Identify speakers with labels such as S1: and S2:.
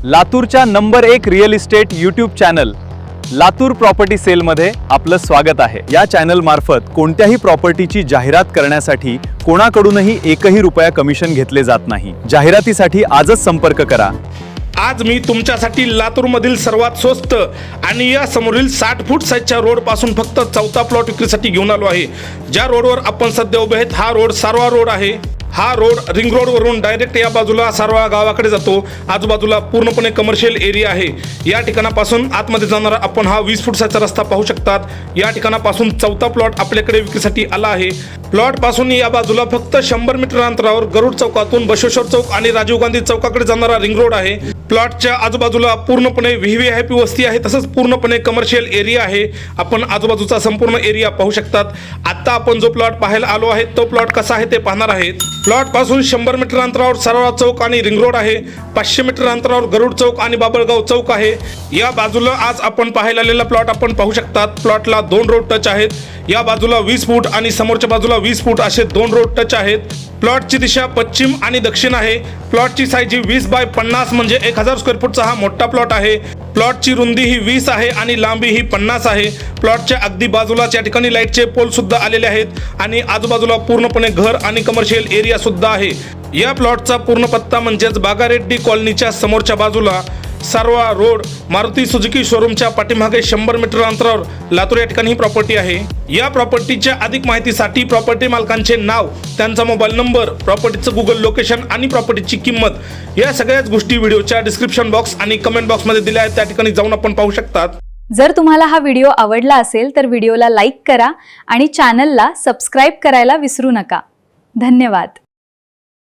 S1: लातूरच्या number 1 real estate YouTube channel Latur property sale मध्ये आपलं स्वागत आहे। या चॅनल मार्फत कोणत्याही प्रॉपर्टीची जाहिरात करण्यासाठी कोणाकडूनही एकही रुपया कमिशन घेतले जात नाही। जाहिरातीसाठी आजच संपर्क करा।
S2: आज मी तुमच्यासाठी लातूरमधील सर्वात स्वस्त आणि या समोरील 60 फूट साईजच्या रोड पासून फक्त 4था प्लॉट विक्रीसाठी घेऊन आलो आहे। ज्या रोडवर आपण सध्या उभे आहेत हा रोड सारवा रोड आहे। हा रोड रिंग रोड वरून डायरेक्ट या बाजूला सारवा गावाकडे जातो। आजूबाजूला पूर्णपणे कमर्शियल एरिया आहे। या ठिकाणापासून आतमध्ये जाणारा आपण हा 20 फूट साईजचा रस्ता पाहू शकतात। या ठिकाणापासून 4था प्लॉट आपल्याकडे विक्रीसाठी आला आहे। प्लॉट पासून या बाजूला फक्त 100 मीटर अंतरावर गरुड चौकातून बसवेश्वर चौक आणि राजीव गांधी चौकाकडे जाणारा रिंग रोड आहे। प्लॉटच्या आजूबाजूला पूर्णपणे व्हीव्हीआयपी वस्ती आहे, तसंच पूर्णपणे कमर्शियल एरिया आहे। आपण आजूबाजूचा संपूर्ण एरिया पाहू शकतात। आता आपण जो प्लॉट पाहायला आलो आहे तो प्लॉट कसा आहे ते पाहणार आहेत। प्लॉट पासून 100 मीटर अंतरावर सारवा चौक आणि रिंग रोड आहे। 500 मीटर अंतरावर गरुड चौक आणि बाबळगाव चौक आहे। या बाजूला आज आपण पाहायला आलेला प्लॉट आपण पाहू शकतात। प्लॉटला 2 रोड टच आहेत। या बाजूला 20 फूट आणि समोरच्या बाजूला 20 फूट असे 2 रोड टच आहेत। प्लॉटची दिशा पश्चिम आणि दक्षिण आहे। प्लॉटची साईज 20 बाय 50 म्हणजे 1000 स्क्वेअर फूटचा हा मोठा प्लॉट आहे। प्लॉटची रुंदी ही 20 आहे आणि लांबी ही 50 आहे। प्लॉटच्या अगदी बाजूलाच या ठिकाणी लाईटचे पोल सुद्धा आलेले आहेत आणि आजूबाजूला पूर्णपणे घर आणि कमर्शियल एरिया सुद्धा आहे। या प्लॉटचा पूर्ण पत्ता म्हणजेच बागारेड्डी कॉलनीच्या समोरच्या बाजूला सारवा रोड मारुती सुझुकी शोरूमच्या पाठीमागे 100 मीटर अंतरावर लातूर या ठिकाणी ही प्रॉपर्टी आहे। या प्रॉपर्टीच्या अधिक माहितीसाठी प्रॉपर्टी मालकांचे नाव, त्यांचा मोबाईल नंबर, प्रॉपर्टीचं गुगल लोकेशन आणि प्रॉपर्टीची किंमत या सगळ्याच गोष्टी व्हिडिओच्या डिस्क्रिप्शन बॉक्स आणि कमेंट बॉक्समध्ये दिल्या आहेत। त्या ठिकाणी जाऊन आपण पाहू शकतात।
S3: जर तुम्हाला हा व्हिडिओ आवडला असेल तर व्हिडिओला लाईक करा आणि चॅनलला सबस्क्राईब करायला विसरू नका। धन्यवाद।